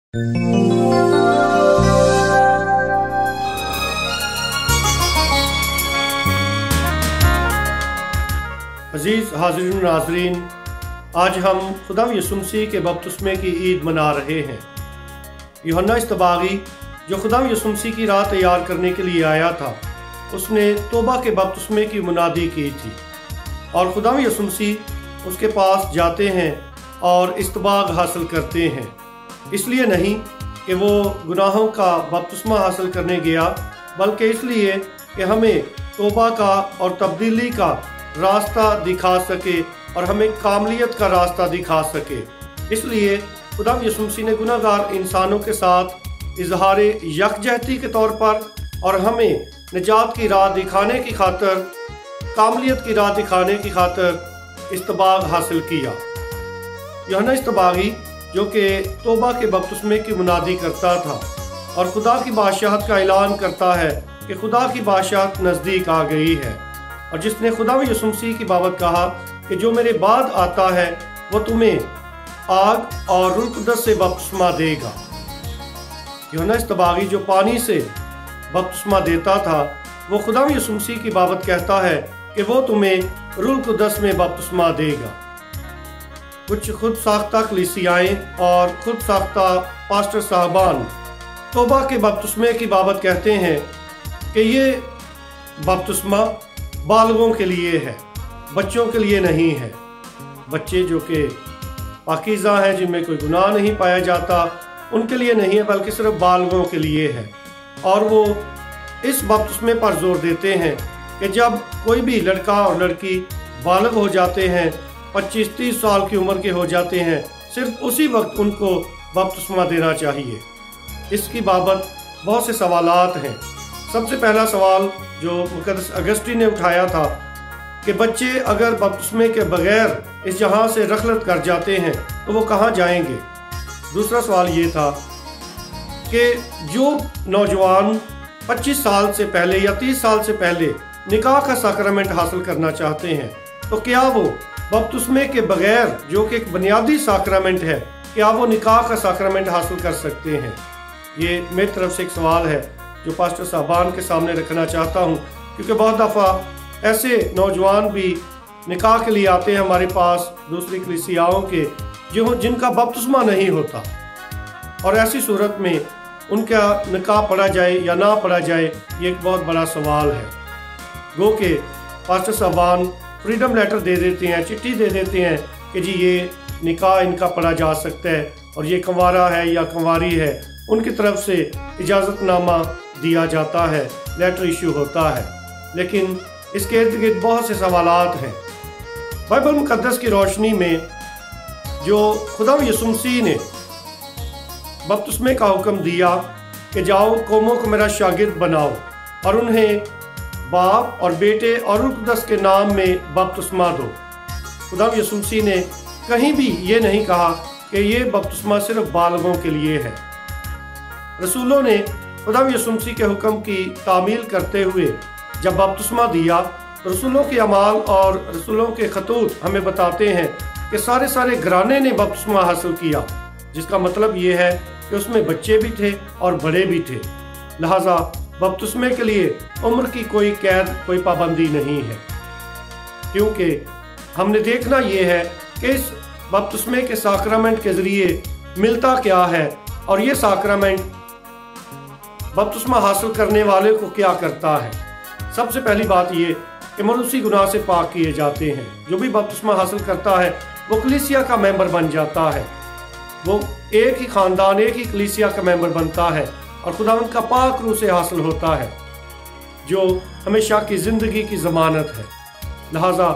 अजीज़ हाज़रीन व नाज़रीन, आज हम खुदा यसू मसीह के बपतिस्मे की ईद मना रहे हैं। यूहन्ना इस्तबागी जो खुदा यसू मसीह की राह तैयार करने के लिए आया था, उसने तौबा के बपतिस्मे की मुनादी की थी और खुदा यसू मसीह उसके पास जाते हैं और इस्तबाग हासिल करते हैं। इसलिए नहीं कि वो गुनाहों का बपतिस्मा हासिल करने गया, बल्कि इसलिए कि हमें तौबा का और तब्दीली का रास्ता दिखा सके और हमें कामलियत का रास्ता दिखा सके। इसलिए खुदा यसू मसीह ने गुनाहगार इंसानों के साथ इजहार यकजहती के तौर पर और हमें निजात की राह दिखाने की खातिर, कामलियत की राह दिखाने की खातिर इस्तबाग हासिल किया। यूहन्ना इस्तबागी जो कि तौबा के बपतिस्मे की मुनादी करता था और खुदा की बादशाहत का ऐलान करता है कि खुदा की बादशाहत नज़दीक आ गई है, और जिसने खुदा यसू मसीह की बाबत कहा कि जो मेरे बाद आता है वो तुम्हें आग और रूह कुद्दस से बपतिस्मा देगा। यूहन्ना इस्तबागी जो पानी से बपतिस्मा देता था, वो खुदा यसू मसीह की बाबत कहता है कि वो तुम्हें रूह कुद्दस में बपतिस्मा देगा। कुछ खुद साख्ता कलीसियाएं और खुद साख्ता पास्टर साहबान तौबा के बपतिस्मे की बाबत कहते हैं कि ये बपतिस्मा बालगों के लिए है, बच्चों के लिए नहीं है। बच्चे जो कि पाकीज़ा हैं, जिनमें कोई गुनाह नहीं पाया जाता, उनके लिए नहीं है, बल्कि सिर्फ बालगों के लिए है। और वो इस बपतिस्मे पर जोर देते हैं कि जब कोई भी लड़का और लड़की बालग हो जाते हैं, 25-30 साल की उम्र के हो जाते हैं, सिर्फ उसी वक्त उनको बपतिस्मा देना चाहिए। इसकी बाबत बहुत से सवालात हैं। सबसे पहला सवाल जो मुक़द्दस अगस्तीन ने उठाया था कि बच्चे अगर बपतिस्मे के बगैर इस जहां से रखलत कर जाते हैं तो वो कहाँ जाएंगे। दूसरा सवाल ये था कि जो नौजवान 25 साल से पहले या 30 साल से पहले निकाह का साक्रामेंट हासिल करना चाहते हैं, तो क्या वो बपतिस्मे के बगैर, जो कि एक बुनियादी साक्रामेंट है, क्या वो निकाह का साक्रामेंट हासिल कर सकते हैं। ये मेरी तरफ से एक सवाल है जो पास्टर साहबान के सामने रखना चाहता हूँ, क्योंकि बहुत दफ़ा ऐसे नौजवान भी निकाह के लिए आते हैं हमारे पास दूसरी कलीसियाओं के, जिनका बपतिस्मा नहीं होता, और ऐसी सूरत में उनका निकाह पढ़ा जाए या ना पढ़ा जाए, ये एक बहुत बड़ा सवाल है। गो के पास्टर साहबान फ्रीडम लेटर दे देते हैं, चिट्ठी दे देते हैं कि जी ये निकाह इनका पढ़ा जा सकता है, और ये कंवारा है या कंवारी है, उनकी तरफ से इजाज़तनामा दिया जाता है, लेटर इशू होता है। लेकिन इसके इर्द गिर्द बहुत से सवालात हैं। बाइबल मुक़द्दस की रोशनी में जो खुदा यसू मसीह ने बपतिस्मे का हुक्म दिया कि जाओ कौमों को मेरा शागिर्द बनाओ और उन्हें बाप और बेटे और रूह कुद्दस के नाम में बपतिस्मा दो। खुदा यसू मसीह ने कहीं भी ये नहीं कहा कि ये बपतिस्मा सिर्फ बालगों के लिए है। रसूलों ने खुदा यसू मसीह के हुक्म की तामील करते हुए जब बपतिस्मा दिया, तो रसूलों के अमाल और रसूलों के खतूत हमें बताते हैं कि सारे घराने ने बपतिस्मा हासिल किया, जिसका मतलब ये है कि उसमें बच्चे भी थे और बड़े भी थे। लिहाजा बपतिस्मे के लिए उम्र की कोई कैद, कोई पाबंदी नहीं है, क्योंकि हमने देखना ये है कि इस बपतिस्मे के साक्रामेंट के ज़रिए मिलता क्या है, और ये साक्रामेंट बपतिस्मा हासिल करने वाले को क्या करता है। सबसे पहली बात ये कि मनुष्य गुनाह से पाक किए जाते हैं। जो भी बपतिस्मा हासिल करता है वो कलीसिया का मेंबर बन जाता है, वो एक ही ख़ानदान, एक ही कलीसिया का मेंबर बनता है और खुदावंद का पाक रूह से हासिल होता है, जो हमेशा की ज़िंदगी की ज़मानत है। लिहाजा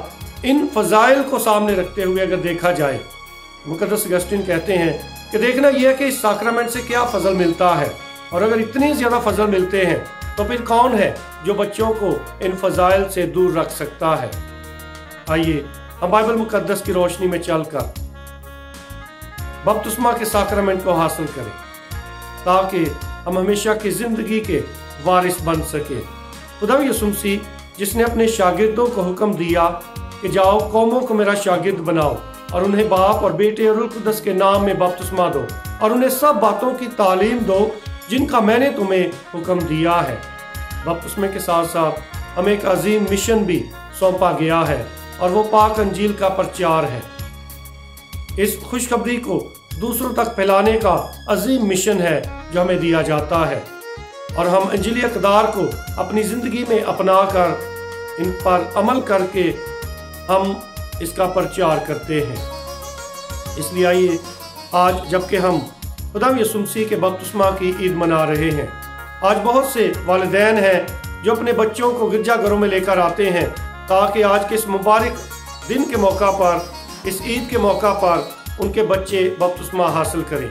इन फ़ज़ाइल को सामने रखते हुए अगर देखा जाए, मुक़द्दस अगस्तीन कहते हैं कि देखना यह है कि इस साक्रामेंट से क्या फ़ज़ल मिलता है, और अगर इतनी ज़्यादा फ़ज़ल मिलते हैं तो फिर कौन है जो बच्चों को इन फ़ज़ाइल से दूर रख सकता है। आइए हम बाइबल मुक़द्दस की रोशनी में चलकर बपतिस्मा के साक्रामेंट को हासिल करें, ताकि हम हमेशा की ज़िंदगी के वारिस बन सके। खुदा यसू मसीह जिसने अपने शागिर्दों को हुक्म दिया कि जाओ कौमों को मेरा शागिर्द बनाओ और उन्हें बाप और बेटे और रूह कुदस के नाम में बपतिस्मा दो और उन्हें सब बातों की तालीम दो जिनका मैंने तुम्हें हुक्म दिया है। बपतिस्मे के साथ साथ हमें एक अजीम मिशन भी सौंपा गया है और वो पाक अंजील का प्रचार है। इस खुशखबरी को दूसरों तक फैलाने का अजीम मिशन है जो हमें दिया जाता है और हम अंजीली अक़दार को अपनी ज़िंदगी में अपना कर इन पर अमल करके हम इसका प्रचार करते हैं। इसलिए आइए आज जबकि हम खुदा यीशु मसीह के बपतिस्मा की ईद मना रहे हैं, आज बहुत से वालिदैन हैं जो अपने बच्चों को गिरजाघरों में लेकर आते हैं ताकि आज के इस मुबारक दिन के मौका पर, इस ईद के मौका पर उनके बच्चे बपतिस्मा हासिल करें।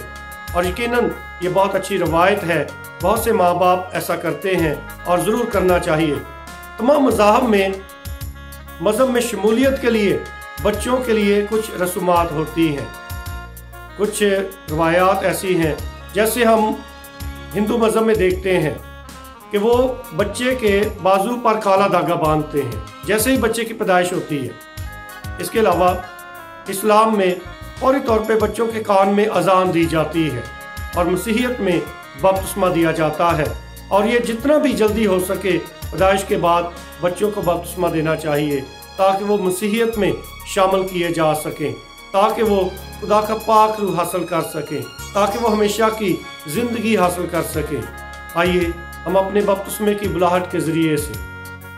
और यकीनन ये बहुत अच्छी रवायत है, बहुत से माँ बाप ऐसा करते हैं और ज़रूर करना चाहिए। तमाम मज़हब में शमूलियत के लिए बच्चों के लिए कुछ रसूमात होती हैं, कुछ रवायात ऐसी हैं, जैसे हम हिंदू मज़हब में देखते हैं कि वो बच्चे के बाजू पर काला धागा बांधते हैं जैसे ही बच्चे की पैदाइश होती है। इसके अलावा इस्लाम में फौरी तौर पे बच्चों के कान में अजान दी जाती है और मसीहियत में बपतिस्मा दिया जाता है और ये जितना भी जल्दी हो सके पैदाइश के बाद बच्चों को बपतिस्मा देना चाहिए ताकि वो मसीहियत में शामिल किए जा सकें, ताकि वो खुदा का पाक रूह हासिल कर सकें, ताकि वो हमेशा की ज़िंदगी हासिल कर सकें। आइए हम अपने बपतिस्मे की बुलाहट के ज़रिए से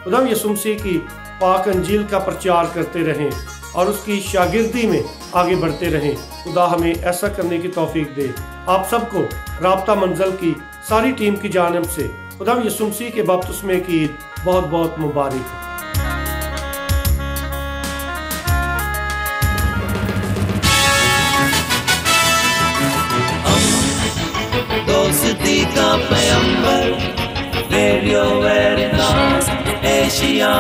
खुदा यीशु मसीह की पाक अंजील का प्रचार करते रहें और उसकी शागिर्दी में आगे बढ़ते रहें। खुदा हमें ऐसा करने की तौफीक दे। आप सबको राब्ता मंजिल की सारी टीम की जानिब से खुदा यीशु मसीह के बपतिस्मे की ईद बहुत बहुत मुबारक हो। दोस्ती का पैगंबर, रेडियो वेरितास एशिया।